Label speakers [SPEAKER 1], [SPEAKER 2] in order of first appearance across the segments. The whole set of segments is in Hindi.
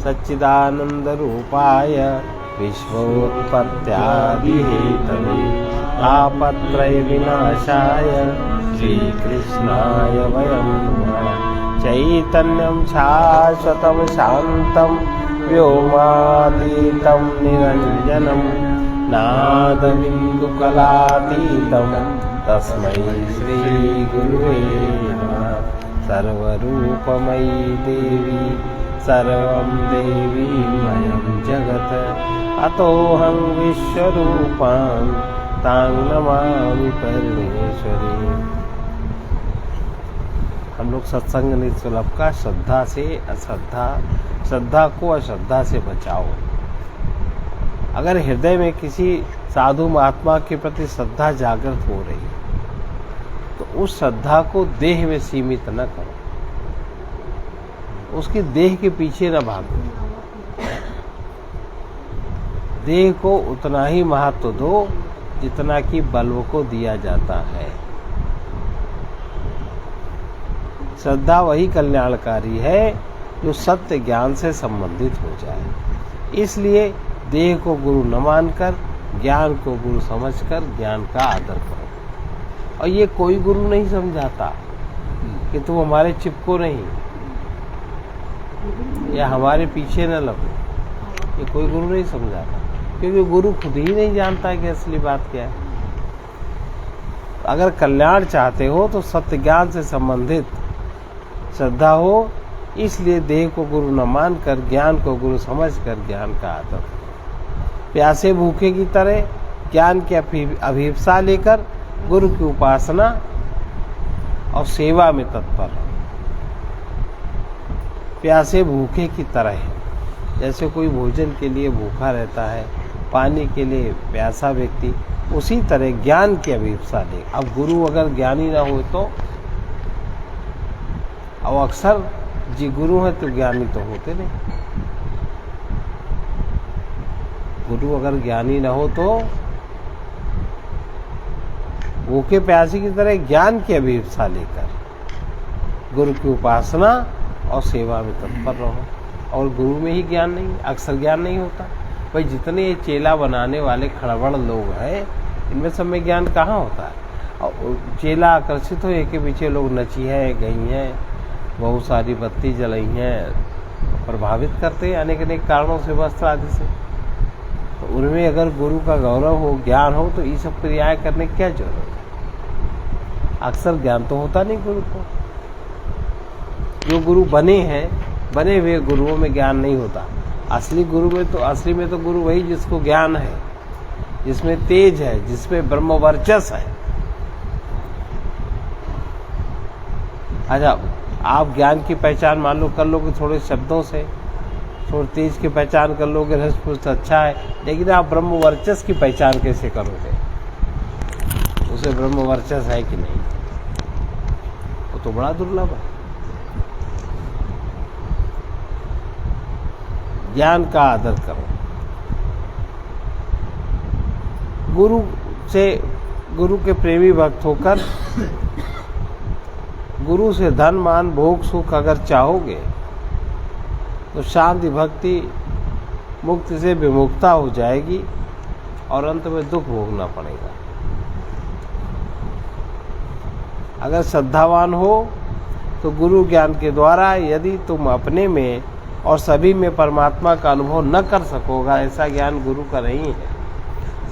[SPEAKER 1] सच्चिदानन्दरूपाय विश्वोत्पत्त्यादिहेतवे तापत्रयविनाशाय श्रीकृष्णाय वयं नमः। चैतन्यं शाश्वतं शान्तं व्योमातीतं निरञ्जनं नादबिन्दुकलातीतं तस्मै श्रीगुरुवे नमः। सर्वरूपमयी देवी सर्वं देवीमयं जगत् अतोऽहं विश्वरूपां तां नमामि परमेश्वरी। हम लोग सत्संग निःशुल्क का श्रद्धा से श्रद्धा को अश्रद्धा से बचाओ। अगर हृदय में किसी साधु महात्मा के प्रति श्रद्धा जागृत हो रही है तो उस श्रद्धा को देह में सीमित न करो, उसकी देह के पीछे न भागो। देह को उतना ही महत्व दो जितना कि बल्ब को दिया जाता है। श्रद्धा वही कल्याणकारी है जो सत्य ज्ञान से संबंधित हो जाए। इसलिए देह को गुरु न मानकर ज्ञान को गुरु समझकर ज्ञान का आदर करो। और ये कोई गुरु नहीं समझाता कि तुम हमारे चिपको नहीं या हमारे पीछे न लगो, ये कोई गुरु नहीं समझाता, क्योंकि गुरु खुद ही नहीं जानता है कि असली बात क्या है। अगर कल्याण चाहते हो तो सत्य ज्ञान से संबंधित श्रद्धा हो। इसलिए देह को गुरु न मानकर ज्ञान को गुरु समझकर ज्ञान का आदर। प्यासे भूखे की तरह ज्ञान की अभिप्सा लेकर गुरु की उपासना और सेवा में तत्पर हो। प्यासे भूखे की तरह, जैसे कोई भोजन के लिए भूखा रहता है, पानी के लिए प्यासा व्यक्ति, उसी तरह ज्ञान की अभिप्सा ले। अब गुरु अगर ज्ञानी ना हो तो, अब अक्सर जी गुरु है तो ज्ञानी तो होते नहीं। गुरु अगर ज्ञानी ना हो तो भूखे प्यासे की तरह ज्ञान की अभिप्सा लेकर गुरु की उपासना और सेवा में तत्पर रहो। और गुरु में ही ज्ञान नहीं, अक्सर ज्ञान नहीं होता। भाई जितने ये चेला बनाने वाले खड़बड़ लोग हैं, इनमें सब में ज्ञान कहाँ होता है। और चेला आकर्षित हो के पीछे लोग नची है, गई हैं, बहुत सारी बत्ती जलाई हैं, प्रभावित करते हैं अनेक अनेक कारणों से, वस्त्र आदि से। तो उनमें अगर गुरु का गौरव हो, ज्ञान हो, तो ये सब क्रियाएं करने की क्या जरूरत है। अक्सर ज्ञान तो होता नहीं गुरु को। जो गुरु बने हैं, बने हुए गुरुओं में ज्ञान नहीं होता। असली में तो गुरु वही जिसको ज्ञान है, जिसमें तेज है, जिसमें ब्रह्म वर्चस्व है। अच्छा, आप ज्ञान की पहचान मान लो कर लोगे थोड़े शब्दों से, थोड़े तेज की पहचान कर लोगे, रसपुष्ट अच्छा है, लेकिन आप ब्रह्म वर्चस्व की पहचान कैसे करोगे? उसे ब्रह्म वर्चस्व है कि नहीं, वो तो बड़ा दुर्लभ है। ज्ञान का आदर करो। गुरु के प्रेमी भक्त होकर गुरु से धन मान भोग सुख अगर चाहोगे तो शांति भक्ति मुक्ति से विमुक्ता हो जाएगी और अंत में दुख भोगना पड़ेगा। अगर श्रद्धावान हो तो गुरु ज्ञान के द्वारा यदि तुम अपने में और सभी में परमात्मा का अनुभव न कर सकोगा, ऐसा ज्ञान गुरु का नहीं है।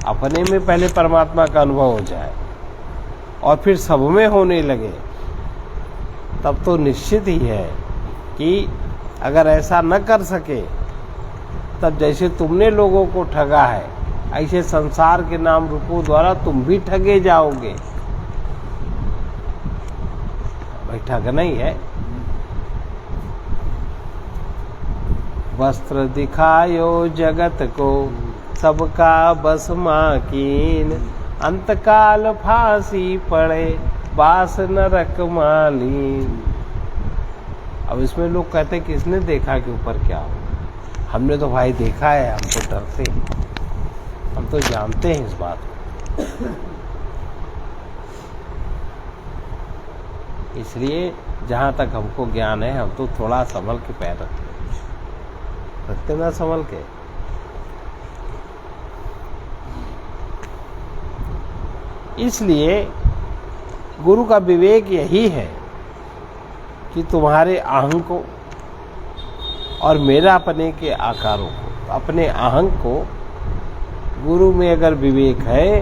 [SPEAKER 1] अपने में पहले परमात्मा का अनुभव हो जाए और फिर सब में होने लगे, तब तो निश्चित ही है कि अगर ऐसा न कर सके, तब जैसे तुमने लोगों को ठगा है, ऐसे संसार के नाम रूपों द्वारा तुम भी ठगे जाओगे। भाई ठगना ही है। वस्त्र दिखायो जगत को सबका बस माकीन, अंतकाल फांसी पड़े बास नरक मालीन। अब इसमें लोग कहते हैं किसने देखा कि ऊपर क्या हो। हमने तो भाई देखा है, हम तो डरते हैं, हम तो जानते हैं इस बात को। इसलिए जहाँ तक हमको ज्ञान है, हम तो थोड़ा संभल के पैर रखते हैं। रखते ना संभल के। इसलिए गुरु का विवेक यही है कि तुम्हारे अहंग को और मेरापने के आकारों को, अपने अहंग को, गुरु में अगर विवेक है,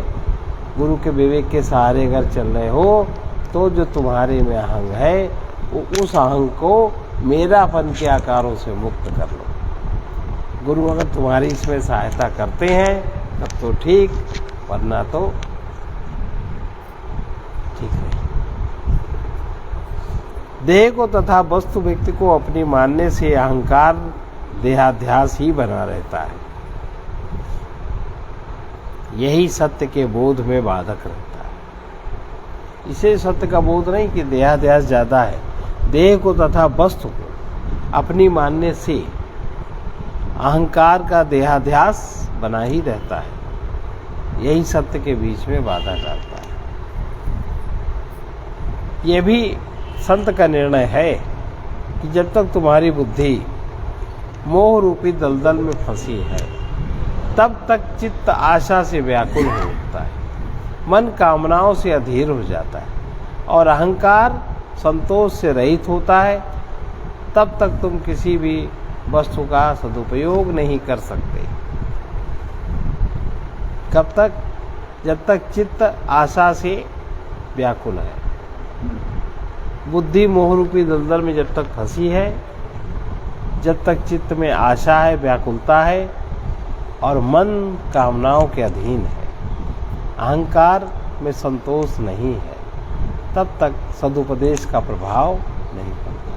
[SPEAKER 1] गुरु के विवेक के सहारे अगर चल रहे हो, तो जो तुम्हारे में अहंग है वो उस अहंग को मेरापन के आकारों से मुक्त कर लो। गुरु अगर तुम्हारी इसमें सहायता करते हैं तब तो ठीक, वरना तो ठीक है। देह को तथा वस्तु व्यक्ति को अपनी मानने से अहंकार देहाध्यास ही बना रहता है। यही सत्य के बोध में बाधक रहता है। इसे सत्य का बोध नहीं कि देहाध्यास ज्यादा है। देह को तथा वस्तु को अपनी मानने से अहंकार का देहाध्यास बना ही रहता है। यही सत्य के बीच में बाधा डालता है। यह भी संत का निर्णय है कि जब तक तुम्हारी बुद्धि मोह रूपी दलदल में फंसी है, तब तक चित्त आशा से व्याकुल हो उठता है, मन कामनाओं से अधीर हो जाता है और अहंकार संतोष से रहित होता है, तब तक तुम किसी भी वस्तु का सदुपयोग नहीं कर सकते। कब तक? जब तक चित्त आशा से व्याकुल है। बुद्धि मोहरूपी दलदल में जब तक फंसी है, जब तक चित्त में आशा है, व्याकुलता है और मन कामनाओं के अधीन है, अहंकार में संतोष नहीं है, तब तक सदुपदेश का प्रभाव नहीं पड़ता।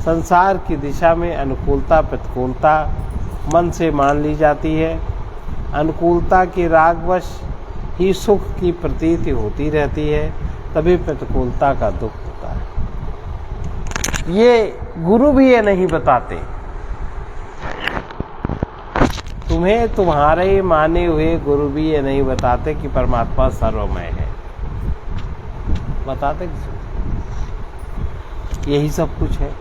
[SPEAKER 1] संसार की दिशा में अनुकूलता प्रतिकूलता मन से मान ली जाती है। अनुकूलता के रागवश ही सुख की प्रतीति होती रहती है, तभी प्रतिकूलता का दुख होता है। ये गुरु भी ये नहीं बताते। तुम्हें तुम्हारे माने हुए गुरु भी ये नहीं बताते कि परमात्मा सर्वमय है। बताते किसी? यही सब कुछ है।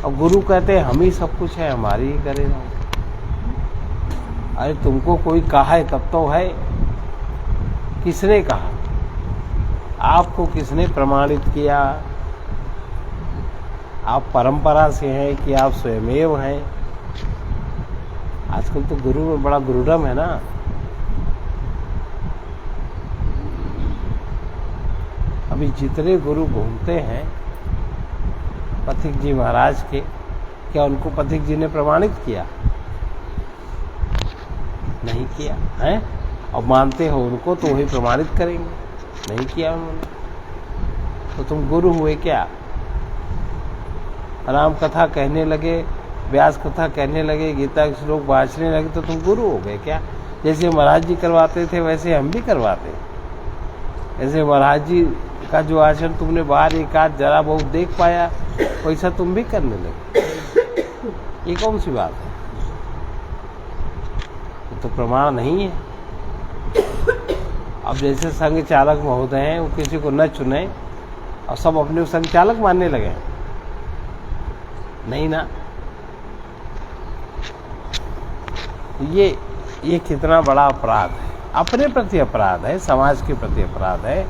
[SPEAKER 1] और गुरु कहते हैं हम ही सब कुछ है, हमारी ही करेगा। अरे तुमको कोई कहा है तब तो है। किसने कहा? आपको किसने प्रमाणित किया? आप परंपरा से हैं कि आप स्वयमेव हैं? आजकल तो गुरु में बड़ा गुरुडम है ना। अभी जितने गुरु घूमते हैं पथिक जी महाराज के, क्या उनको पथिक जी ने प्रमाणित किया? नहीं किया है। और मानते हो उनको तो वही प्रमाणित करेंगे। नहीं किया उन्होंने, तो तुम गुरु हुए क्या? राम कथा कहने लगे, व्यास कथा कहने लगे, गीता के श्लोक बाँचने लगे, तो तुम गुरु हो गए क्या? जैसे महाराज जी करवाते थे वैसे हम भी करवाते। जैसे महाराज जी का जो आचरण तुमने बाहर एक आध जरा बहुत देख पाया, वैसा तुम भी करने लगे। ये कौन सी बात है? ये तो प्रमाण नहीं है। अब जैसे संघ चालक महोदय हैं, वो किसी को न चुने और सब अपने संघ चालक मानने लगे। नहीं ना। ये कितना बड़ा अपराध है। अपने प्रति अपराध है, समाज के प्रति अपराध है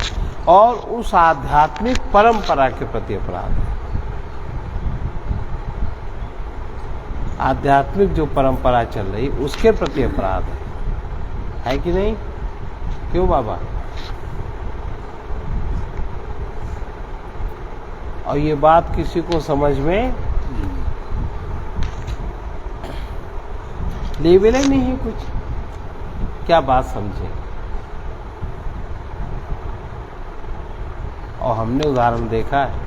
[SPEAKER 1] और उस आध्यात्मिक परंपरा के प्रति अपराध है। आध्यात्मिक जो परंपरा चल रही उसके प्रति अपराध है कि नहीं? क्यों बाबा? और ये बात किसी को समझ में लेवल ही नहीं है कुछ। क्या बात समझे? और हमने उदाहरण देखा है,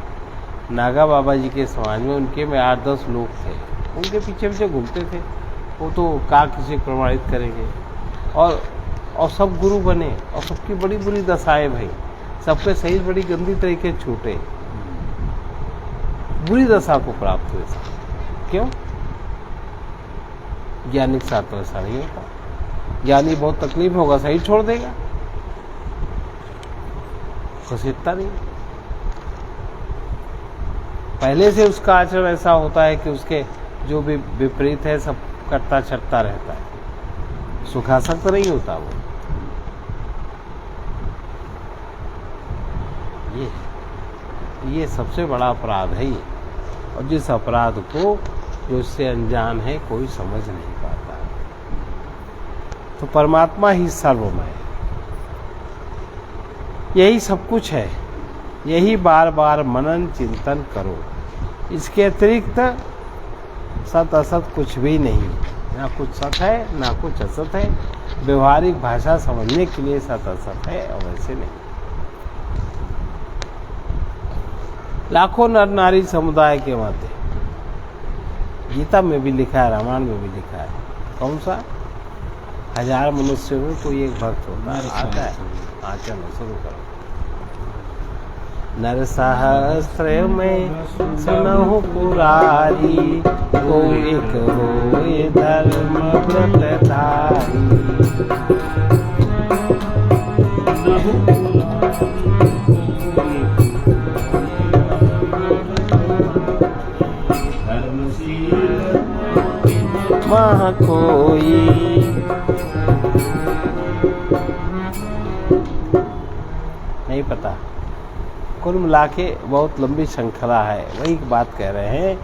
[SPEAKER 1] नागा बाबा जी के समाज में उनके में 8-10 लोग थे, उनके पीछे पीछे घूमते थे। वो तो का किसी प्रमाणित करेंगे और सब गुरु बने और सबकी बड़ी बुरी दशाएं भाई, सबके सही बड़ी गंदी तरीके छूटे, बुरी दशा को प्राप्त हुए। क्यों? ज्ञानी के साथ तो ऐसा नहीं होता। ज्ञानी बहुत तकलीफ होगा, सही छोड़ देगा, घसीटता नहीं। पहले से उसका आचरण ऐसा होता है कि उसके जो भी विपरीत है सब करता छटता रहता है, सुखासक्त नहीं होता वो। ये सबसे बड़ा अपराध है ये। और जिस अपराध को जो इससे अनजान है कोई समझ नहीं पाता। तो परमात्मा ही सर्वमय है, यही सब कुछ है, यही बार बार मनन चिंतन करो। इसके अतिरिक्त सत असत कुछ भी नहीं, ना कुछ सत है ना कुछ असत है। व्यवहारिक भाषा समझने के लिए सत असत है और वैसे नहीं। लाखों नर नारी समुदाय के मध्य, गीता में भी लिखा है, रामायण में भी लिखा है, कौन सा? 1000 मनुष्यों में कोई एक भक्त होता है, आता है। हाँ चलो शुरू करो। नर सहस्त्र में सुनहु पुरारी, को एक होए धर्म व्रतधारी। मह कोई नहीं पता। कुल मिला के बहुत लंबी श्रृंखला है। वही बात कह रहे हैं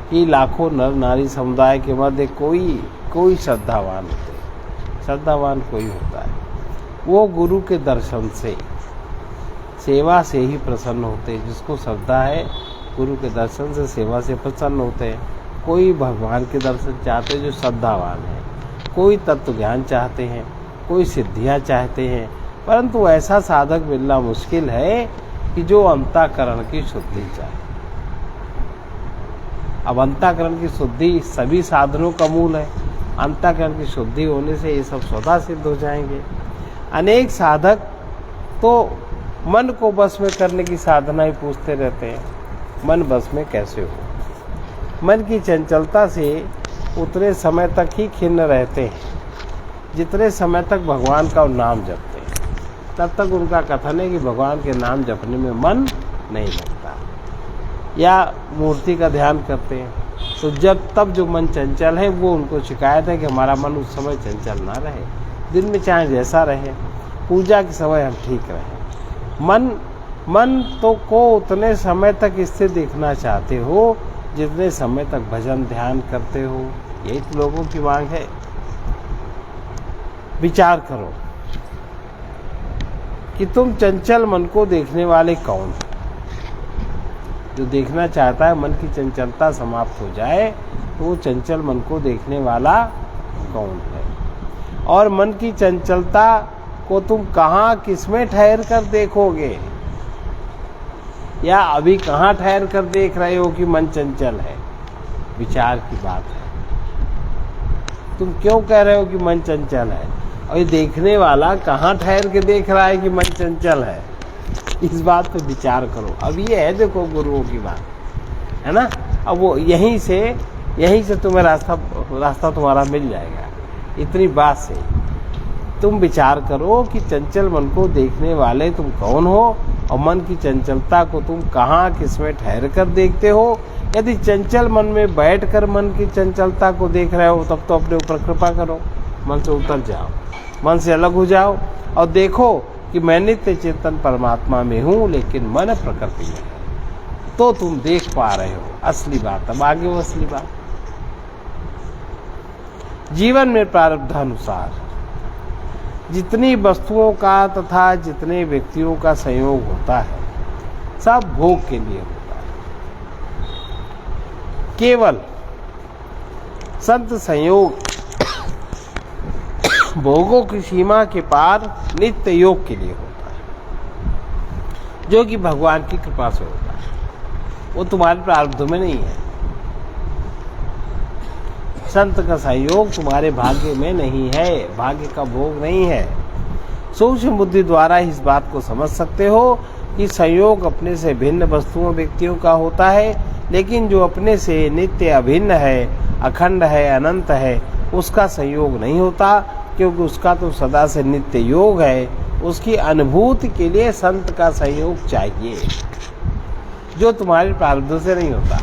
[SPEAKER 1] कि लाखों नर नारी समुदाय के मध्य कोई श्रद्धावान होते, श्रद्धावान कोई होता है, वो गुरु के दर्शन से, सेवा से ही प्रसन्न होते। जिसको श्रद्धा है गुरु के दर्शन से, सेवा से प्रसन्न होते हैं। कोई भगवान के दर्शन चाहते जो श्रद्धावान है, कोई तत्व ज्ञान चाहते हैं, कोई सिद्धियां चाहते हैं। परंतु ऐसा साधक मिलना मुश्किल है कि जो अंतःकरण की शुद्धि चाहे। अब अंतःकरण की शुद्धि सभी साधनों का मूल है। अंतःकरण की शुद्धि होने से ये सब स्वतः सिद्ध हो जाएंगे। अनेक साधक तो मन को बस में करने की साधना ही पूछते रहते हैं, मन बस में कैसे हो। मन की चंचलता से उतने समय तक ही खिन्न रहते हैं जितने समय तक भगवान का नाम जपते हैं। तब तक उनका कथन है कि भगवान के नाम जपने में मन नहीं लगता, या मूर्ति का ध्यान करते हैं। तो तब जो मन चंचल है वो उनको शिकायत है कि हमारा मन उस समय चंचल ना रहे, दिन में चाहे जैसा रहे, पूजा के समय हम ठीक रहे। मन तो को उतने समय तक इससे देखना चाहते हो जितने समय तक भजन ध्यान करते हो। यही तो लोगों की मांग है। विचार करो कि तुम चंचल मन को देखने वाले कौन हो। जो देखना चाहता है मन की चंचलता समाप्त हो जाए तो वो चंचल मन को देखने वाला कौन है। और मन की चंचलता को तुम कहाँ किसमें ठहर कर देखोगे, या अभी कहाँ ठहर कर देख रहे हो कि मन चंचल है। विचार की बात है। तुम क्यों कह रहे हो कि मन चंचल है, और ये देखने वाला कहाँ ठहर के देख रहा है कि मन चंचल है। इस बात पे विचार करो। अब ये है देखो गुरुओं की बात है ना। अब वो यहीं से तुम्हें रास्ता तुम्हारा मिल जाएगा। इतनी बात से तुम विचार करो कि चंचल मन को देखने वाले तुम कौन हो, और मन की चंचलता को तुम कहाँ किसमें ठहर कर देखते हो। यदि चंचल मन में बैठकर मन की चंचलता को देख रहे हो तब तो अपने ऊपर कृपा करो, मन से उतर जाओ, मन से अलग हो जाओ और देखो कि मैं नित्य चेतन परमात्मा में हूँ लेकिन मन प्रकृति में है। तो तुम देख पा रहे हो असली बात। अब आगे वो असली बात, जीवन में प्रारब्धानुसार जितनी वस्तुओं का तथा जितने व्यक्तियों का संयोग होता है सब भोग के लिए होता है। केवल संत संयोग भोगों की सीमा के पार नित्य योग के लिए होता है, जो कि भगवान की कृपा से होता है। वो तुम्हारे प्रारब्ध में नहीं है। संत का सहयोग तुम्हारे भाग्य में नहीं है, भाग्य का भोग नहीं है। सूक्ष्म बुद्धि द्वारा इस बात को समझ सकते हो कि संयोग अपने से भिन्न वस्तुओं व्यक्तियों का होता है, लेकिन जो अपने से नित्य अभिन्न है, अखंड है, अनंत है, उसका संयोग नहीं होता, क्योंकि उसका तो सदा से नित्य योग है। उसकी अनुभूति के लिए संत का सहयोग चाहिए। जो तुम्हारे प्रारब्ध से नहीं होता,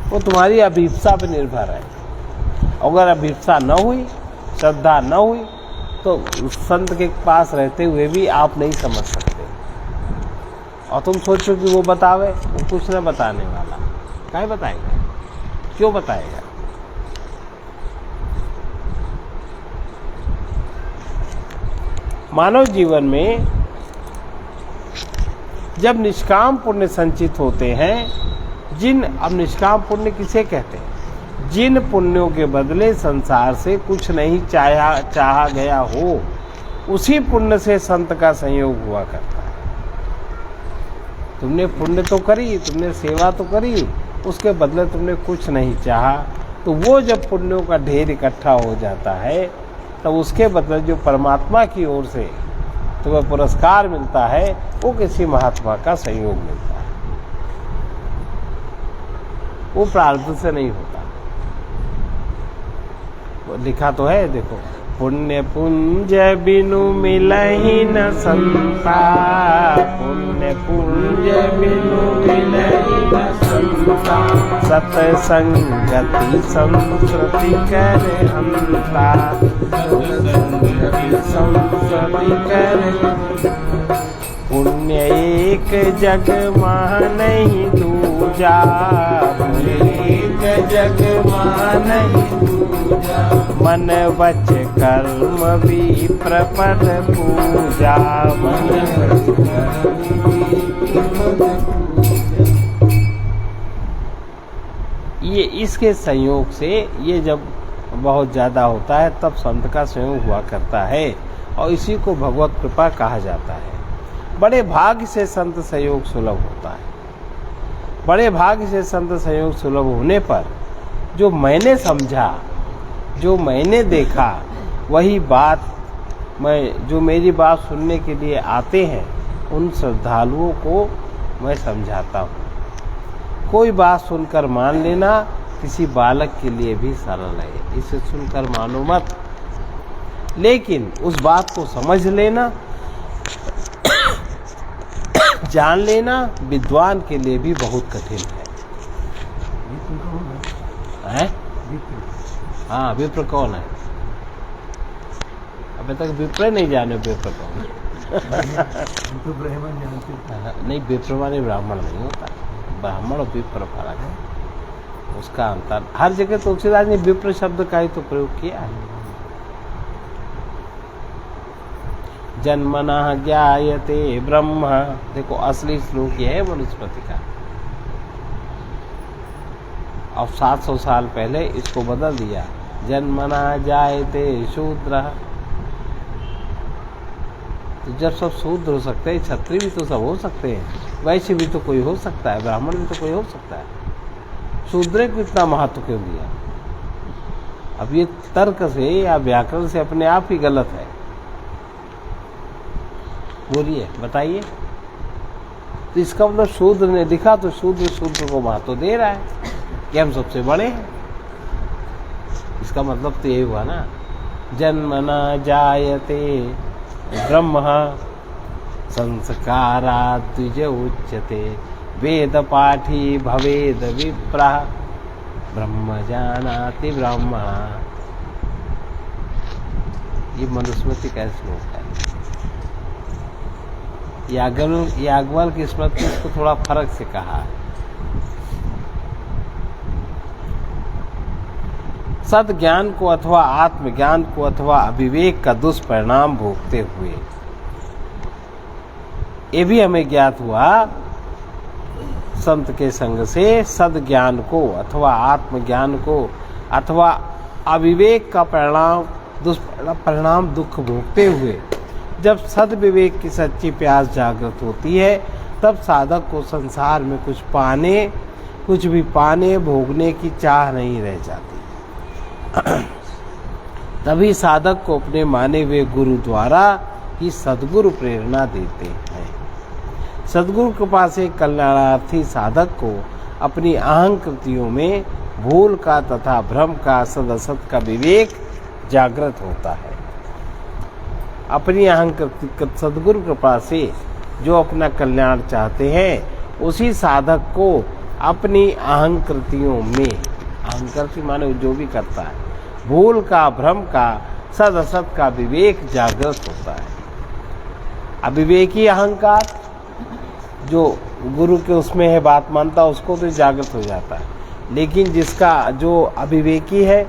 [SPEAKER 1] वो तुम्हारी अभिप्सा पर निर्भर है। अगर अभिप्सा न हुई, श्रद्धा न हुई, तो संत के पास रहते हुए भी आप नहीं समझ सकते। और तुम सोचो कि वो बतावे, वो कुछ न बताने वाला, काहे बताएगा, क्यों बताएगा? मानव जीवन में जब निष्काम पुण्य संचित होते हैं, अब निष्काम पुण्य किसे कहते हैं? जिन पुण्यों के बदले संसार से कुछ नहीं चाहा गया हो, उसी पुण्य से संत का संयोग हुआ करता है। तुमने पुण्य तो करी, तुमने सेवा तो करी, उसके बदले तुमने कुछ नहीं चाहा, तो वो जब पुण्यों का ढेर इकट्ठा हो जाता है, तब उसके बदले जो परमात्मा की ओर से तुम्हें पुरस्कार मिलता है, वो किसी महात्मा का संयोग मिलता है। वो प्रारब्ध से नहीं होता। वो लिखा तो है, देखो, पुण्य पुंज बिनु मिलहि न संता, पुण्य पुंज बिनु मिलहि न संता, सतसंगति संस्कृति करे अंता, सतसंगति संस्कृति करे। पुण्य एक जग माह नहीं दूजा, एक जग माह नहीं दूजा, मन वच कर्म भी प्रपद पूजा, मन वच कर्म भी प्रपद पूजा। ये इसके संयोग से, ये जब बहुत ज़्यादा होता है तब संत का संयोग हुआ करता है, और इसी को भगवत कृपा कहा जाता है। बड़े भाग्य से संत संयोग सुलभ होता है। बड़े भाग्य से संत संयोग सुलभ होने पर जो मैंने समझा, जो मैंने देखा, वही बात जो मेरी बात सुनने के लिए आते हैं, उन श्रद्धालुओं को मैं समझाता हूँ। कोई बात सुनकर मान लेना किसी बालक के लिए भी सरल है, इसे सुनकर मानो मत, लेकिन उस बात को समझ लेना, जान लेना विद्वान के लिए भी बहुत कठिन है। हाँ, विप्र कौन है? अभी तक विप्र नहीं जाने, विप्र कौन है? नहीं, विप्र माने ब्राह्मण नहीं होता। ब्राह्मण और विप्र फर्क है, उसका अंतर। हर जगह तुलसीदास ने विप्र शब्द का ही तो प्रयोग किया है। जन्मना ज्ञायते ब्रह्म, देखो असली श्लोक यह है मनुस्मृति का। अब 700 साल पहले इसको बदल दिया, जन्मना जायते शूद्र। तो जब सब शूद्र हो सकते हैं, क्षत्रिय भी तो सब हो सकते हैं, वैश्य भी तो कोई हो सकता है, ब्राह्मण भी तो कोई हो सकता है, शूद्र को इतना महत्व क्यों दिया? अब ये तर्क से या व्याकरण से अपने आप ही गलत है। बोलिए, बताइए। तो इसका मतलब शूद्र ने लिखा तो शूद्र को महत्व दे रहा है कि हम सबसे बड़े हैं। इसका मतलब तो यही हुआ ना, जन्मना जायते ब्रह्म संस्कारा द्विज उच्यते, वेद पाठी भवेद विप्रः ब्रह्म जानाति ब्राह्मणा। ये मनुस्मृति का श्लोक है। याज्ञवल्क्य की स्मृति इसको थोड़ा फर्क से कहा है। सद ज्ञान को अथवा आत्मज्ञान को अथवा अविवेक का दुष्परिणाम भोगते हुए, ये भी हमें ज्ञात हुआ संत के संग से, सद ज्ञान को अथवा आत्मज्ञान को अथवा अविवेक का दुष्परिणाम दुख भोगते हुए जब सद्विवेक की सच्ची प्यास जागृत होती है, तब साधक को संसार में कुछ भी पाने भोगने की चाह नहीं रह जाती। तभी साधक को अपने माने हुए गुरु द्वारा ही सद्गुरु प्रेरणा देते हैं। सद्गुरु कृपा से कल्याणार्थी साधक को अपनी अहंकृतियों में भूल का तथा भ्रम का सदसत का विवेक जागृत होता है। अपनी अहंकृति सद्गुरु कृपा से जो अपना कल्याण चाहते हैं, उसी साधक को अपनी अहंकृतियों में, अहंकृति माने जो भी करता है, भूल का, भ्रम का, सद असत का विवेक जागृत होता है। अविवेकी अहंकार जो गुरु के उसमें है बात मानता, उसको तो जागृत हो जाता है। लेकिन जिसका जो अविवेकी है,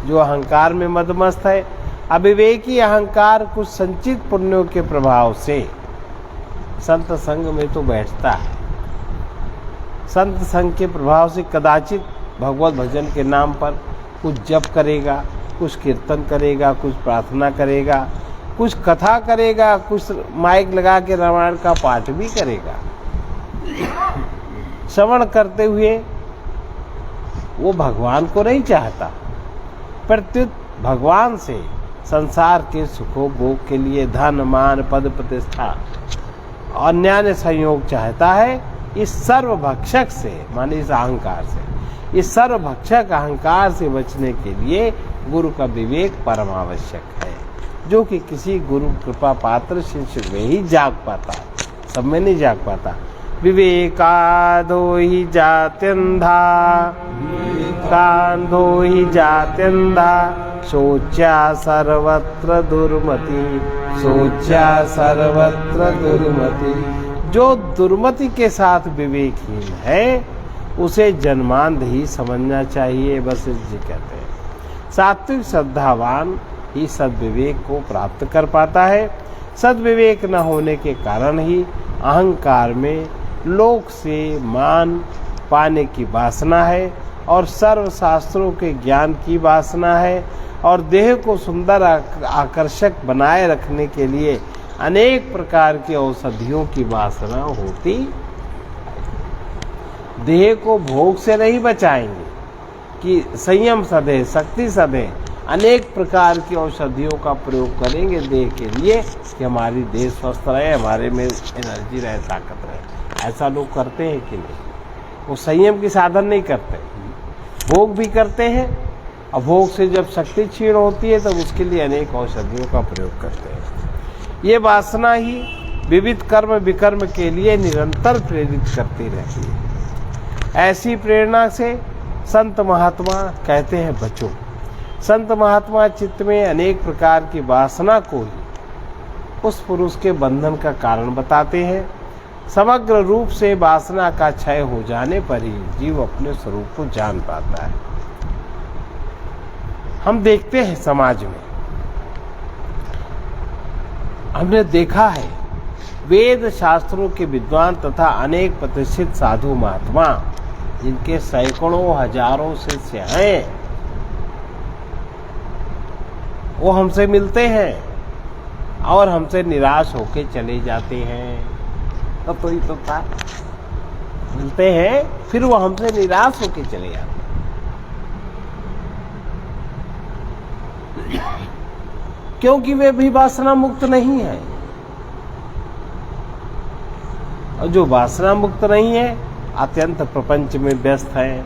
[SPEAKER 1] जो अहंकार में मदमस्त है, अविवेकी अहंकार कुछ संचित पुण्यों के प्रभाव से संत संग में तो बैठता है। संत संग के प्रभाव से कदाचित भगवत भजन के नाम पर कुछ जप करेगा, कुछ कीर्तन करेगा, कुछ प्रार्थना करेगा, कुछ कथा करेगा, कुछ माइक लगा के रामायण का पाठ भी करेगा। श्रवण करते हुए वो भगवान को नहीं चाहता, प्रत्युत भगवान से संसार के सुखों भोग के लिए धन, मान, पद, प्रतिष्ठा, अन्यान्य संयोग चाहता है। इस सर्वभक्षक से, माने इस अहंकार से, इस सर्वभक्षक अहंकार से बचने के लिए गुरु का विवेक परम आवश्यक है, जो कि किसी गुरु कृपा पात्र शिष्य में ही जाग पाता है, सब में नहीं जाग पाता। विवेकाधो ही जात्यंधा, विवेकांधो ही जात्यंधा, सोचा सर्वत्र दुर्मति, सोचा सर्वत्र दुर्मति। जो दुर्मति के साथ विवेकहीन है उसे जन्मांध ही समझना चाहिए, बस जी कहते हैं। सात्विक श्रद्धावान ही सद्विवेक को प्राप्त कर पाता है। सद्विवेक न होने के कारण ही अहंकार में लोक से मान पाने की वासना है और सर्व शास्त्रों के ज्ञान की वासना है, और देह को सुंदर आकर्षक बनाए रखने के लिए अनेक प्रकार की औषधियों की वासना होती। देह को भोग से नहीं बचाएंगे कि संयम सधे, शक्ति सधे, अनेक प्रकार की औषधियों का प्रयोग करेंगे देह के लिए कि हमारी देह स्वस्थ रहे, हमारे में एनर्जी रहे, ताकत रहे। ऐसा लोग करते हैं कि नहीं? वो संयम की साधन नहीं करते, भोग भी करते हैं, और भोग से जब शक्ति क्षीण होती है तब उसके लिए अनेक औषधियों का प्रयोग करते हैं। ये वासना ही विविध कर्म विकर्म के लिए निरंतर प्रेरित करती रहती है। ऐसी प्रेरणा से संत महात्मा कहते हैं बचो। संत महात्मा चित्त में अनेक प्रकार की वासना को ही उस पुरुष के बंधन का कारण बताते हैं। समग्र रूप से वासना का क्षय हो जाने पर ही जीव अपने स्वरूप को जान पाता है। हम देखते हैं समाज में, हमने देखा है वेद शास्त्रों के विद्वान तथा अनेक प्रतिष्ठित साधु महात्मा जिनके सैकड़ों हजारों शिष्य हैं, वो हमसे मिलते हैं और हमसे निराश होके चले जाते हैं। तब तो ही तो था, मिलते हैं फिर वो हमसे निराश होके चले जाते हैं। क्योंकि वे भी वासना मुक्त नहीं है, और जो वासना मुक्त नहीं है अत्यंत प्रपंच में व्यस्त है।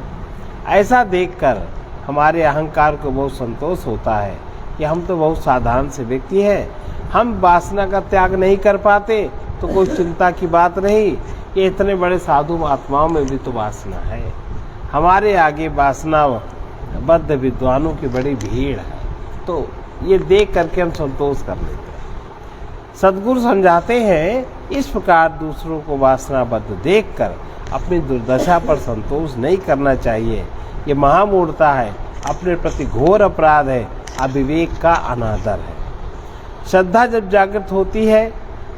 [SPEAKER 1] ऐसा देखकर हमारे अहंकार को बहुत संतोष होता है कि हम तो बहुत साधारण से व्यक्ति हैं, हम वासना का त्याग नहीं कर पाते, तो कोई चिंता की बात नहीं कि इतने बड़े साधु महात्माओं में भी तो वासना है। हमारे आगे वासना बद्ध विद्वानों की बड़ी भीड़ है, तो ये देख करके हम संतोष कर लेते हैं। सद्गुरु समझाते हैं इस प्रकार दूसरों को वासनाबद्ध देखकर अपनी दुर्दशा पर संतोष नहीं करना चाहिए। ये महामूढ़ता है, अपने प्रति घोर अपराध है, अविवेक का अनादर है। श्रद्धा जब जागृत होती है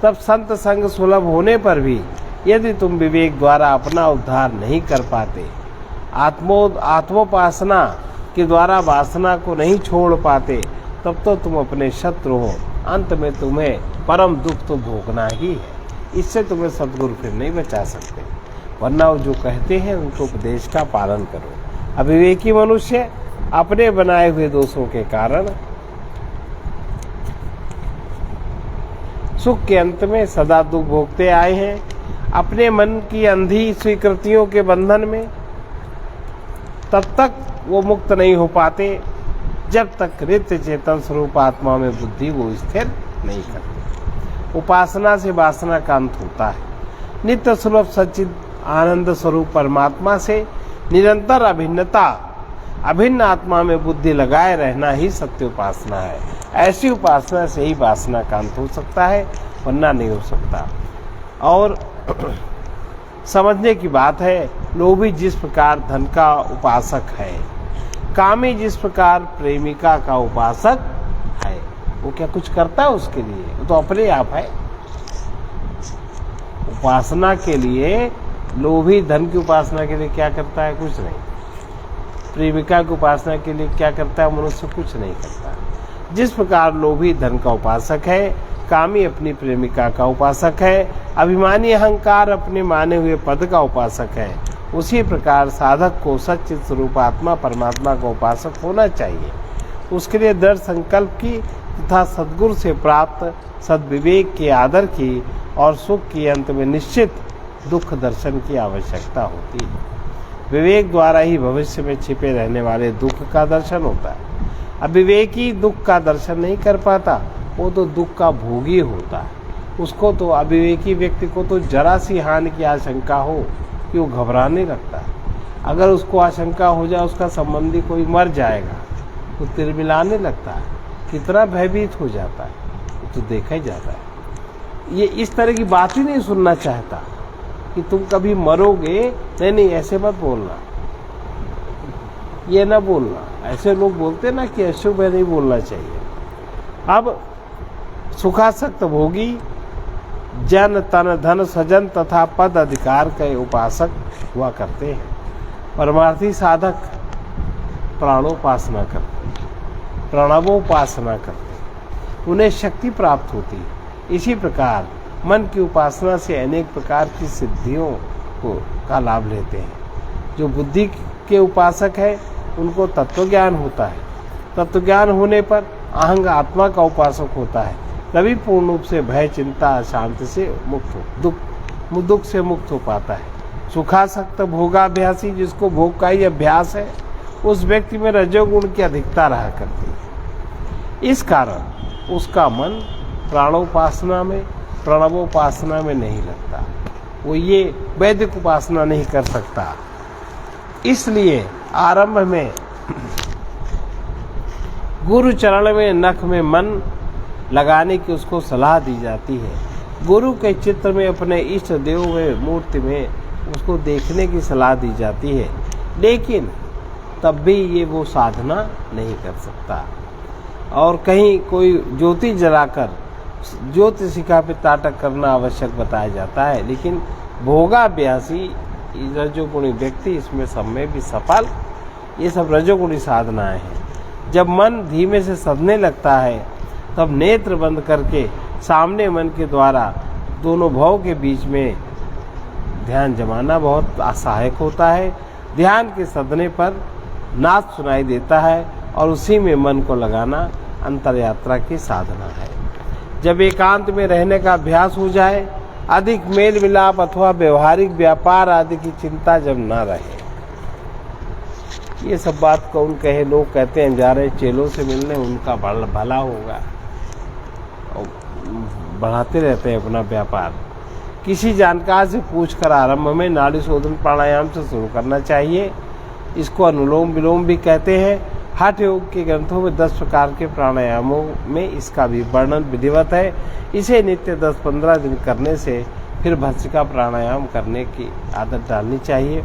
[SPEAKER 1] तब संत संग सुलभ होने पर भी यदि तुम विवेक द्वारा अपना उद्धार नहीं कर पाते, आत्मोपासना के द्वारा वासना को नहीं छोड़ पाते, तब तो तुम अपने शत्रु हो। अंत में तुम्हें परम दुख तो भोगना ही है। इससे तुम्हें सद्गुरु फिर नहीं बचा सकते, वरना वो जो कहते हैं उनको उपदेश का पालन करो। अविवेकी मनुष्य अपने बनाए हुए दोषों के कारण सुख के अंत में सदा दुख भोगते आए हैं। अपने मन की अंधी स्वीकृतियों के बंधन में तब तक वो मुक्त नहीं हो पाते जब तक नित्य चेतन स्वरूप आत्मा में बुद्धि वो स्थिर नहीं करते। उपासना से वासना का अंत होता है। नित्य सुलभ सच्चिद आनंद स्वरूप परमात्मा से निरंतर अभिन्न आत्मा में बुद्धि लगाए रहना ही सत्य उपासना है। ऐसी उपासना से ही वासना का अंत हो सकता है, वरना नहीं हो सकता। और समझने की बात है, लोभी जिस प्रकार धन का उपासक है, कामी जिस प्रकार प्रेमिका का उपासक है, वो क्या कुछ करता है उसके लिए? वो तो अपने आप है। उपासना के लिए लोभी धन की उपासना के लिए क्या करता है? कुछ नहीं। प्रेमिका की उपासना के लिए क्या करता है? मनुष्य कुछ नहीं करता। जिस प्रकार लोभी धन का उपासक है, कामी अपनी प्रेमिका का उपासक है, अभिमानी अहंकार अपने माने हुए पद का उपासक है, उसी प्रकार साधक को सच्चित स्वरूप आत्मा परमात्मा का उपासक होना चाहिए। उसके लिए दृढ़ संकल्प की तथा सद्गुरु से प्राप्त सद्विवेक के आदर की और सुख के अंत में निश्चित दुख दर्शन की आवश्यकता होती है। विवेक द्वारा ही भविष्य में छिपे रहने वाले दुख का दर्शन होता है। अविवेकी दुख का दर्शन नहीं कर पाता, वो तो दुख का भोगी होता है। उसको तो, अविवेकी व्यक्ति को तो जरा सी हानि की आशंका हो कि वो घबराने लगता है। अगर उसको आशंका हो जाए उसका संबंधी कोई मर जाएगा तो तिलमिलाने लगता है, कितना भयभीत हो जाता है, तो देखा ही जाता है। ये इस तरह की बात ही नहीं सुनना चाहता कि तुम कभी मरोगे। नहीं, ऐसे मत बोलना, ये ना बोलना। ऐसे लोग बोलते ना कि ऐसे में नहीं बोलना चाहिए। अब सुखासक्त भोगी जन तन धन सजन तथा पद अधिकार के उपासक हुआ करते हैं। परमार्थी साधक प्राणोपासना करते, प्रणवोपासना करते, उन्हें शक्ति प्राप्त होती है। इसी प्रकार मन की उपासना से अनेक प्रकार की सिद्धियों का लाभ लेते हैं। जो बुद्धि के उपासक है उनको तत्वज्ञान होता है। तत्वज्ञान होने पर अहंग आत्मा का उपासक होता है, तभी पूर्ण रूप से भय चिंता अशांति से मुक्त हो, दुख से मुक्त हो पाता है। सुखासक्त भोगाभ्यासी, जिसको भोग का ही अभ्यास है, उस व्यक्ति में रजोगुण की अधिकता रहा करती है। इस कारण उसका मन प्राणोपासना में, प्रणवोपासना में नहीं लगता। वो ये वैदिक उपासना नहीं कर सकता। इसलिए आरंभ में गुरु चरण में नख में मन लगाने की उसको सलाह दी जाती है। गुरु के चित्र में, अपने इष्ट देव में, मूर्ति में उसको देखने की सलाह दी जाती है। लेकिन तब भी ये वो साधना नहीं कर सकता। और कहीं कोई ज्योति जलाकर ज्योतिषिका पे ताटक करना आवश्यक बताया जाता है। लेकिन भोगाभ्यासी रजोगुणी व्यक्ति इसमें सब में भी सफल, ये सब रजोगुणी साधनाएं हैं। जब मन धीमे से सधने लगता है तब नेत्र बंद करके सामने मन के द्वारा दोनों भाव के बीच में ध्यान जमाना बहुत सहायक होता है। ध्यान के सधने पर नाद सुनाई देता है और उसी में मन को लगाना अंतर यात्रा की साधना है। जब एकांत में रहने का अभ्यास हो जाए, अधिक मेल मिलाप अथवा व्यवहारिक व्यापार आदि की चिंता जब न रहे, ये सब बात कौन कहे। लोग कहते हैं जा रहे चेलों से मिलने, उनका भला होगा, और बढ़ाते रहते हैं अपना व्यापार। किसी जानकार से पूछकर आरंभ में नाड़ी शोधन प्राणायाम से शुरू करना चाहिए। इसको अनुलोम विलोम भी कहते हैं। हठ योग के ग्रंथों में 10 प्रकार के प्राणायामों में इसका भी वर्णन विधिवत है। इसे नित्य 10-15 दिन करने से फिर भस्त्रिका प्राणायाम करने की आदत डालनी चाहिए।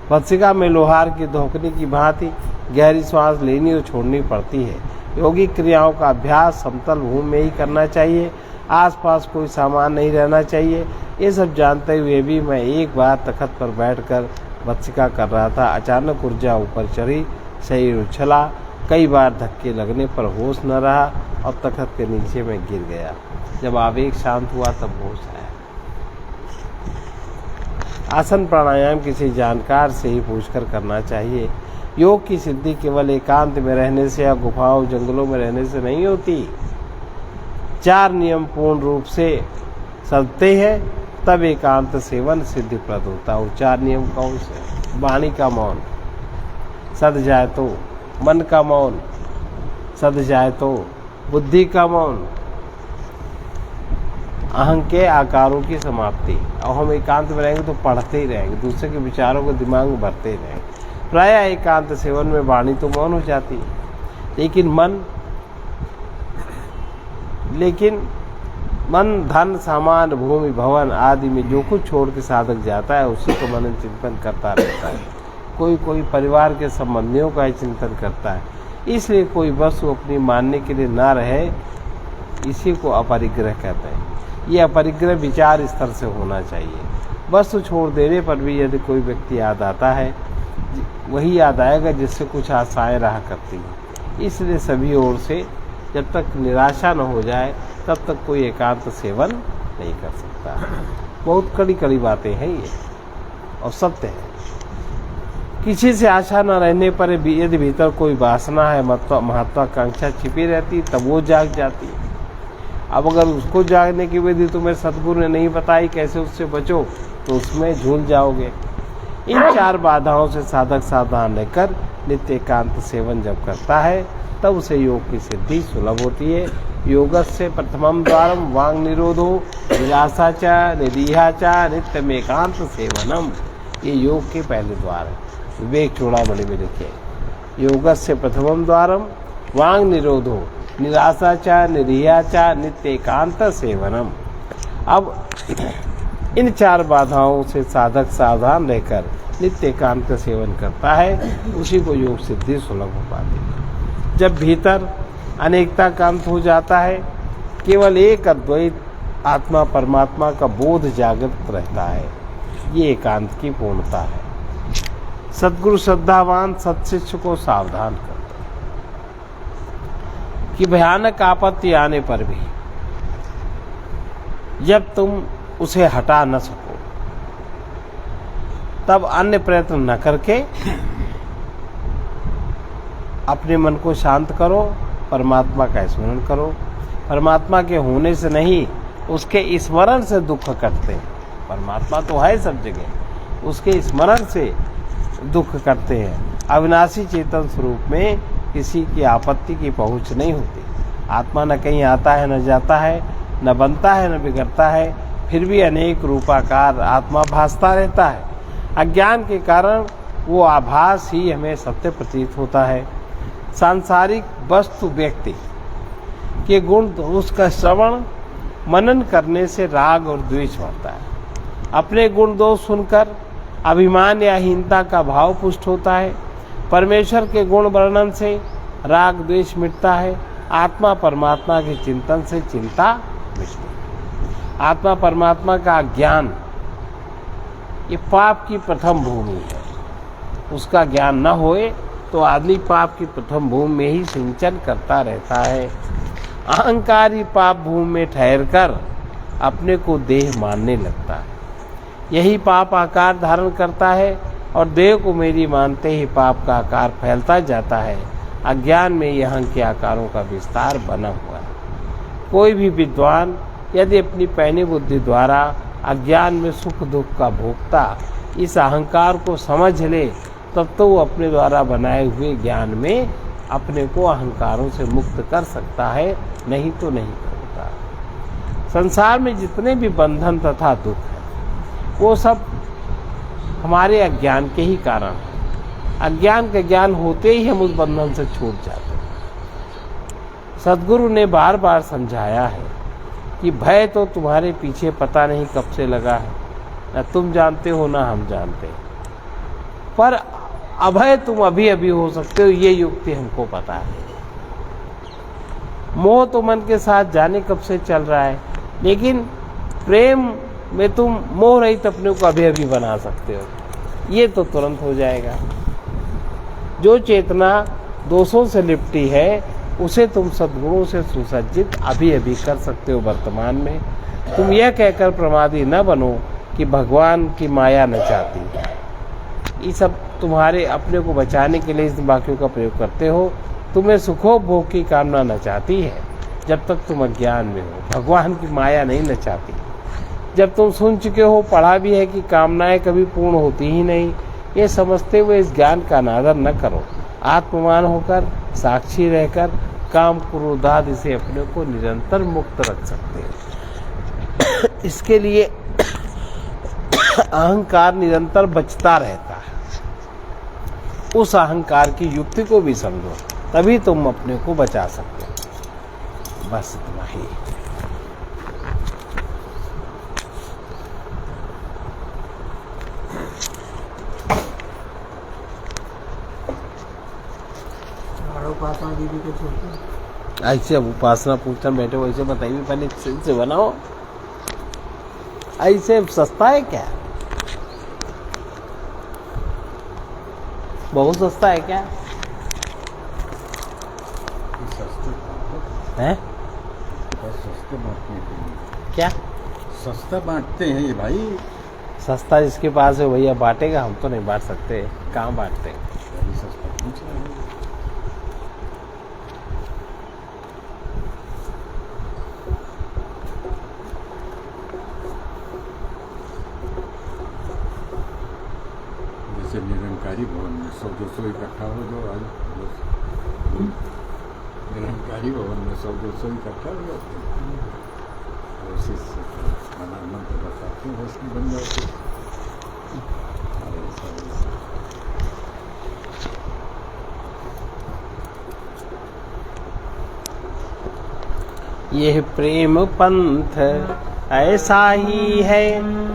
[SPEAKER 1] भस्त्रिका में लोहार की धोखनी की भांति गहरी सांस लेनी और छोड़नी पड़ती है। योगिक क्रियाओं का अभ्यास समतल भूमि में ही करना चाहिए। आसपास कोई सामान नहीं रहना चाहिए। ये सब जानते हुए भी मैं एक बार तख्त पर बैठकर भस्त्रिका कर रहा था। अचानक ऊर्जा ऊपर चढ़ी, शरीर उछला, कई बार धक्के लगने पर होश न रहा और तख्त के नीचे में गिर गया। जब आवेग शांत हुआ तब होश आया। आसन प्राणायाम किसी जानकार से ही पूछकर करना चाहिए। योग की सिद्धि केवल एकांत में रहने से या गुफाओं जंगलों में रहने से नहीं होती। 4 नियम पूर्ण रूप से सधते हैं तब एकांत सेवन सिद्धिप्रद होता है। 4 नियम कौन से? वाणी का मौन सध जाए तो, मन का मौन सध जाए तो, बुद्धि का मौन, अहं के आकारों की समाप्ति। और हम एकांत में रहेंगे तो पढ़ते ही रहेंगे, दूसरे के विचारों को दिमाग में भरते ही रहेंगे। प्रायः एकांत सेवन में वाणी तो मौन हो जाती है, लेकिन मन धन सामान भूमि भवन आदि में जो कुछ छोड़ के साधक जाता है उसी को मनन चिंतन करता रहता है। कोई परिवार के संबंधियों का ही चिंतन करता है। इसलिए कोई वस्तु अपनी मानने के लिए ना रहे, इसी को अपरिग्रह कहते हैं। ये अपरिग्रह विचार स्तर से होना चाहिए। वस्तु छोड़ देने पर भी यदि कोई व्यक्ति याद आता है, वही याद आएगा जिससे कुछ आशाएं रहा करती हैं। इसलिए सभी ओर से जब तक निराशा न हो जाए तब तक कोई एकांत सेवन नहीं कर सकता। बहुत कड़ी बातें हैं ये, और सत्य है। किसी से आशा न रहने पर यदि भीतर कोई वासना है, महत्वाकांक्षा छिपी रहती, तब वो जाग जाती है। अब अगर उसको जागने की विधि तुम्हें सद्गुरु ने नहीं बताई कैसे उससे बचो, तो उसमें झूल जाओगे। इन 4 बाधाओं से साधक सावधान रहकर नित्य एकांत सेवन जब करता है तब उसे योग की सिद्धि सुलभ होती है। योगस्य प्रथमम द्वारम वांग निरोधो निराशा च निरीहा च नित्यमेकांत सेवनम। ये योग के पहले द्वार है। विवेक चूड़ामणि में लिखे, योगस्य प्रथमम द्वारम वांग निरोधो निराशा च निरीहा च नित्येकांत सेवनम। अब इन 4 बाधाओं से साधक सावधान रहकर नित्य एकांत सेवन करता है, उसी को योग सिद्धि सुलभ हो पाती है। जब भीतर अनेकता का अंत हो जाता है, केवल एक अद्वैत आत्मा परमात्मा का बोध जागृत रहता है। ये एकांत की पूर्णता है। सद्गुरु श्रद्धावान सत्शिष्य को सावधान करता कि भयानक आपत्ति आने पर भी जब तुम उसे हटा न सको तब अन्य प्रयत्न न करके अपने मन को शांत करो, परमात्मा का स्मरण करो। परमात्मा के होने से नहीं, उसके स्मरण से दुख कटते हैं। परमात्मा तो है सब जगह, उसके स्मरण से दुख करते हैं। अविनाशी चेतन स्वरूप में किसी की आपत्ति की पहुंच नहीं होती। आत्मा न कहीं आता है न जाता है, न बनता है न बिगड़ता है, फिर भी अनेक रूपाकार आत्मा भासता रहता है। अज्ञान के कारण वो आभास ही हमें सत्य प्रतीत होता है। सांसारिक वस्तु व्यक्ति के गुण दोष का श्रवण मनन करने से राग और द्वेष बढ़ता है। अपने गुण दोष सुनकर अभिमान या हीनता का भाव पुष्ट होता है। परमेश्वर के गुण वर्णन से राग द्वेष मिटता है। आत्मा परमात्मा के चिंतन से चिंता मिटती है। आत्मा परमात्मा का ज्ञान ये पाप की प्रथम भूमि है। उसका ज्ञान न होए तो आदमी पाप की प्रथम भूमि में ही सिंचन करता रहता है। अहंकारी पाप भूमि में ठहरकर अपने को देह मानने लगता है। यही पाप आकार धारण करता है और देह को मेरी मानते ही पाप का आकार फैलता जाता है। अज्ञान में यह अहं के आकारों का विस्तार बना हुआ है। कोई भी विद्वान यदि अपनी पैनी बुद्धि द्वारा अज्ञान में सुख दुख का भोगता इस अहंकार को समझ ले, तब तो वो अपने द्वारा बनाए हुए ज्ञान में अपने को अहंकारों से मुक्त कर सकता है, नहीं तो नहीं करता। संसार में जितने भी बंधन तथा दुख है वो सब हमारे अज्ञान के ही कारण है। अज्ञान के ज्ञान होते ही हम उस बंधन से छूट जाते हैं। सद्गुरु ने बार बार समझाया है कि भय तो तुम्हारे पीछे पता नहीं कब से लगा है, न तुम जानते हो ना हम जानते, पर अभय तुम अभी अभी हो सकते हो, ये युक्ति हमको पता है। मोह तो मन के साथ जाने कब से चल रहा है, लेकिन प्रेम में तुम मोह रहित अपने को अभी अभी बना सकते हो, ये तो तुरंत हो जाएगा। जो चेतना दोषों से लिपटी है उसे तुम सद्गुणों से सुसज्जित अभी अभी कर सकते हो वर्तमान में। तुम यह कहकर प्रमादी न बनो कि भगवान की माया न चाहती। ये सब तुम्हारे अपने को बचाने के लिए इस वाक्यों का प्रयोग करते हो। तुम्हें सुखोपभोग की कामना न चाहती है जब तक तुम अज्ञान में हो। भगवान की माया नहीं न चाहती। जब तुम सुन चुके हो, पढ़ा भी है कि कामनाएं कभी पूर्ण होती ही नहीं, ये समझते हुए इस ज्ञान का अनादर न करो। आत्मवान होकर साक्षी रहकर काम क्रोधादि से अपने को निरंतर मुक्त रख सकते हैं। इसके लिए अहंकार निरंतर बचता रहता है। उस अहंकार की युक्ति को भी समझो, तभी तुम अपने को बचा सकते हो। बस इतना ही।
[SPEAKER 2] उपासना दीदी को छोड़ते
[SPEAKER 1] ऐसे अब उपासना पूछना बैठे वैसे बताइए, पहले से बनाओ। ऐसे सस्ता है क्या? बहुत सस्ता है क्या? है
[SPEAKER 2] सस्ते बांटने के लिए।
[SPEAKER 1] क्या
[SPEAKER 2] सस्ता बांटते हैं ये भाई।
[SPEAKER 1] सस्ता जिसके पास है भैया बांटेगा, हम तो नहीं बांट सकते। कहाँ बांटते?
[SPEAKER 2] सस्ता पूछ रहा है। जैसे निरंकारी भवन में 100-200 इकट्ठा हो जाओ आज। निरंकारी भवन में 100-200 इकट्ठा हो जाते हैं। कोशिश मंत्र बताते हैं, उसकी बन जाते।
[SPEAKER 1] यह प्रेम पंथ ऐसा ही है,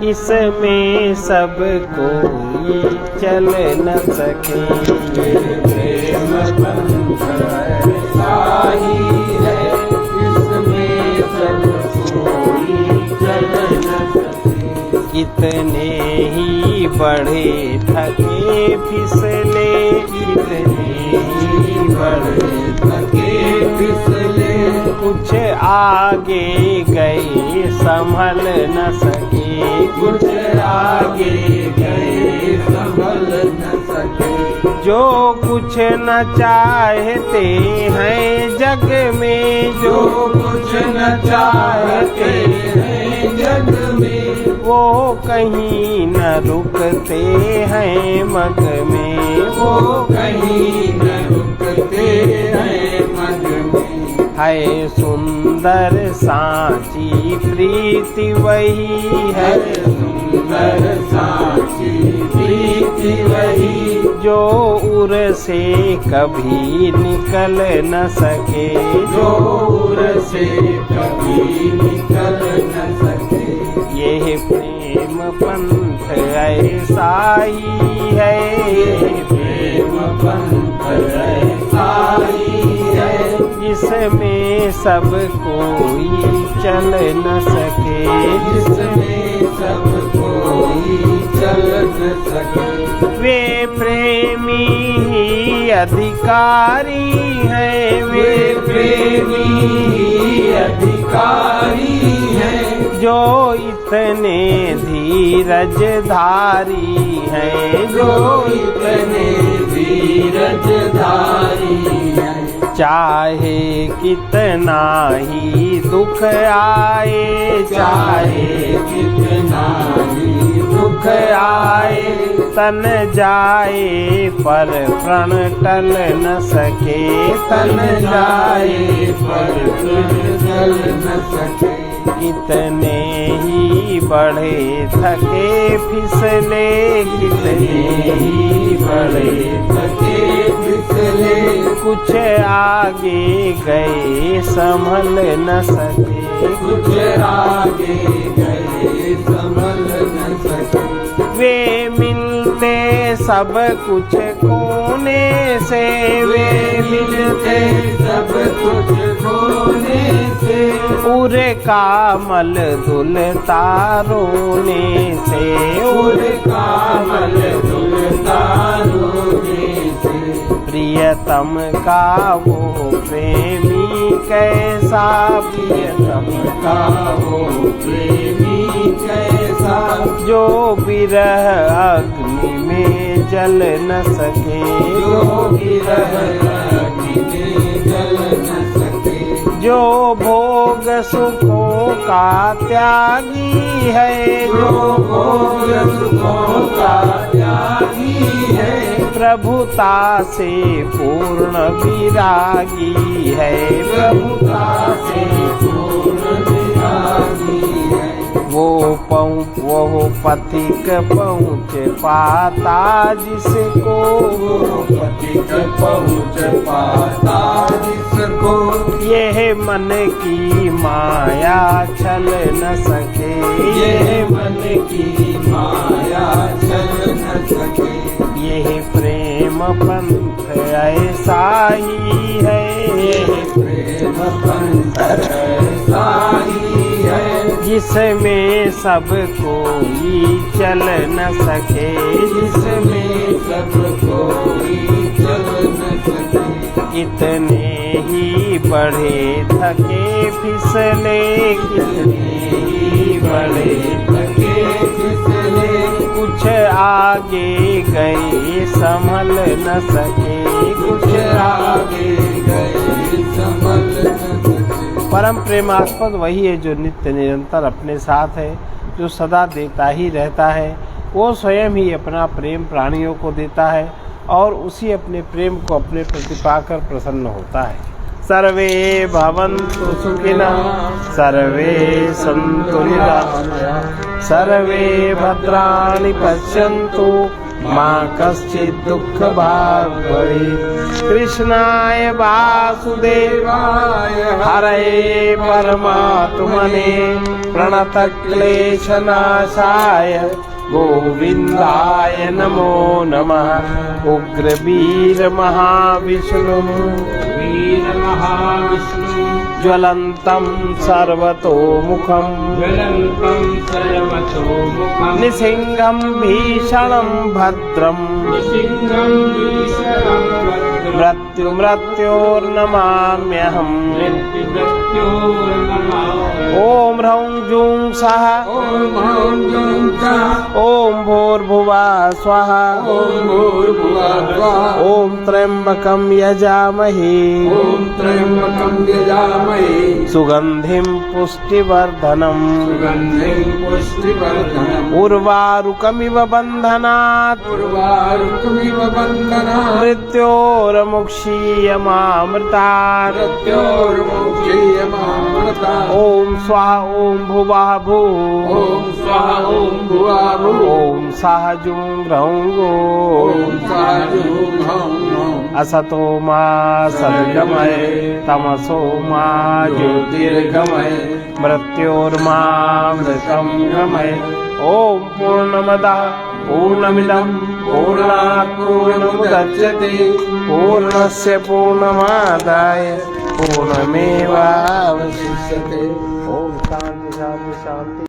[SPEAKER 1] इसमें सब कोई चल न सके।
[SPEAKER 2] प्रेम पंथ ऐसा ही है, इसमें सब कोई चल न सके।
[SPEAKER 1] कितने ही बढ़े थके फिसले, कितने ही बढ़े
[SPEAKER 2] थके फिसले,
[SPEAKER 1] कुछ आगे गए संभल न सके।
[SPEAKER 2] कुछ आगे गए संभल न सके।
[SPEAKER 1] जो कुछ न चाहते हैं जग में,
[SPEAKER 2] जो कुछ न चाहते हैं जग में,
[SPEAKER 1] वो कहीं न रुकते हैं मग में।
[SPEAKER 2] वो कहीं न रुकते हैं मग में।
[SPEAKER 1] है सुंदर सांची प्रीति वही है,
[SPEAKER 2] सुंदर सांची प्रीति वही,
[SPEAKER 1] जो उर से कभी निकल न सके।
[SPEAKER 2] जो उर से कभी निकल न सके।
[SPEAKER 1] यह प्रेम पंथ ऐसा ही है,
[SPEAKER 2] प्रेम पंथ ऐसा ही है,
[SPEAKER 1] जिसमें सब कोई चल न सके।
[SPEAKER 2] जिसमें सब कोई चल न सके।
[SPEAKER 1] वे प्रेमी ही अधिकारी हैं,
[SPEAKER 2] वे प्रेमी ही अधिकारी हैं,
[SPEAKER 1] जो इतने धीरज धारी हैं।
[SPEAKER 2] जो इतने धीरज धारी हैं।
[SPEAKER 1] चाहे कितना ही दुख आए,
[SPEAKER 2] चाहे कितना ही दुख आए,
[SPEAKER 1] तन जाए पर प्रण टल न सके।
[SPEAKER 2] तन जाए पर चल न सके।
[SPEAKER 1] कितने ही बढ़े थके फिसले, कितने ही
[SPEAKER 2] बड़े थके फिसले,
[SPEAKER 1] कुछ आगे गए संभल न सके।
[SPEAKER 2] कुछ आगे गए संभल न सके।
[SPEAKER 1] वे मिलते सब कुछ खोने से, वे मिलते
[SPEAKER 2] सब कुछ खोने से,
[SPEAKER 1] उर का मल धुलता रोने से।
[SPEAKER 2] उर का मल धुलता रोने से।
[SPEAKER 1] प्रियतम का वो प्रेमी कैसा, प्रियतम
[SPEAKER 2] का वो प्रेमी कैसा,
[SPEAKER 1] जो विरह अग्नि में जल न सके।
[SPEAKER 2] जो विरह अग्नि में जल न सके।
[SPEAKER 1] जो भोग सुखों का त्यागी है,
[SPEAKER 2] जो भोग सुखों का त्यागी है,
[SPEAKER 1] प्रभुता से पूर्ण विरागी है।
[SPEAKER 2] प्रभुता से पूर्ण विरागी है।
[SPEAKER 1] वो पथिक पहुँच पाता जिसको,
[SPEAKER 2] पथिक पहुँच पाता जिसको,
[SPEAKER 1] यह मन की माया छल न सके,
[SPEAKER 2] यह मन की माया चल न सके।
[SPEAKER 1] यह प्रेम पंथ ऐसा ही है,
[SPEAKER 2] यह प्रेम पंथ ऐसा ही है,
[SPEAKER 1] जिसमें सब कोई चल न सके,
[SPEAKER 2] जिसमें सब कोई चल न सके।
[SPEAKER 1] कितने ही बढ़े थके फिसले, कितने ही बढ़े
[SPEAKER 2] थके फिसले,
[SPEAKER 1] कुछ आगे गए संभल न सके,
[SPEAKER 2] कुछ आगे गए संभल न सके।
[SPEAKER 1] परम प्रेमास्पद वही है जो नित्य निरंतर अपने साथ है, जो सदा देता ही रहता है। वो स्वयं ही अपना प्रेम प्राणियों को देता है और उसी अपने प्रेम को अपने प्रति पाकर प्रसन्न होता है। सर्वे भवन्तु सुखिनः, सर्वे सन्तु निरामयाः, सर्वे भद्राणि पश्यन्तु, मा कश्चित् दुःखभाग् भवेत्। कृष्णाय वासुदेवाय हरये परमात्मने प्रणतक्लेशनाशाय गोविन्दाय नमो नमः। उग्रवीर महाविष्णु,
[SPEAKER 2] वीर महाविष्णु,
[SPEAKER 1] ज्वलन्तं सर्वतोमुखं,
[SPEAKER 2] ज्वलन्तं सर्वतोमुखं,
[SPEAKER 1] निसिंहं भीषणं भद्रं,
[SPEAKER 2] निसिंहं भीषणं भद्रं,
[SPEAKER 1] मृत्योर्नमाम्यहम्।
[SPEAKER 2] मृत्युर्नमाम्यहम्।
[SPEAKER 1] ॐ ह्रौं जूं सः,
[SPEAKER 2] ॐ ह्रौं जूं सः,
[SPEAKER 1] ॐ भूर्भुवः स्वः,
[SPEAKER 2] ॐ भूर्भुवः स्वः,
[SPEAKER 1] ॐ त्र्यम्बकं यजामहे,
[SPEAKER 2] ॐ त्र्यम्बकं यजामहे,
[SPEAKER 1] सुगन्धिं पुष्टिवर्धनम्,
[SPEAKER 2] सुगन्धिं पुष्टिवर्धनम्,
[SPEAKER 1] उर्वारुकमिव बन्धनात्,
[SPEAKER 2] उर्वारुकमिव बन्धनात्,
[SPEAKER 1] मृत्योर्मुक्षीयमामृतात्।
[SPEAKER 2] मृत्योर्मुक्षीयमामृतात्।
[SPEAKER 1] ॐ स्वाहा ॐ भुवः भुः,
[SPEAKER 2] ॐ स्वाहा ॐ भुवः भुः,
[SPEAKER 1] ॐ सः जुं ह्रौं
[SPEAKER 2] ॐ
[SPEAKER 1] गोः।
[SPEAKER 2] सः जुं ह्रौं गोः।
[SPEAKER 1] असतो मा सद्गमय, तमसो मा ज्योतिर्गमय, मृत्योर्मामृतं गमय। ॐ पूर्णमदः पूर्णमिदं पूर्णात् पूर्णमुदच्यते, पूर्णस्य पूर्णमादाय पूर्णमेवावशिष्यते। ॐ शान्ति शान्ति शान्ति।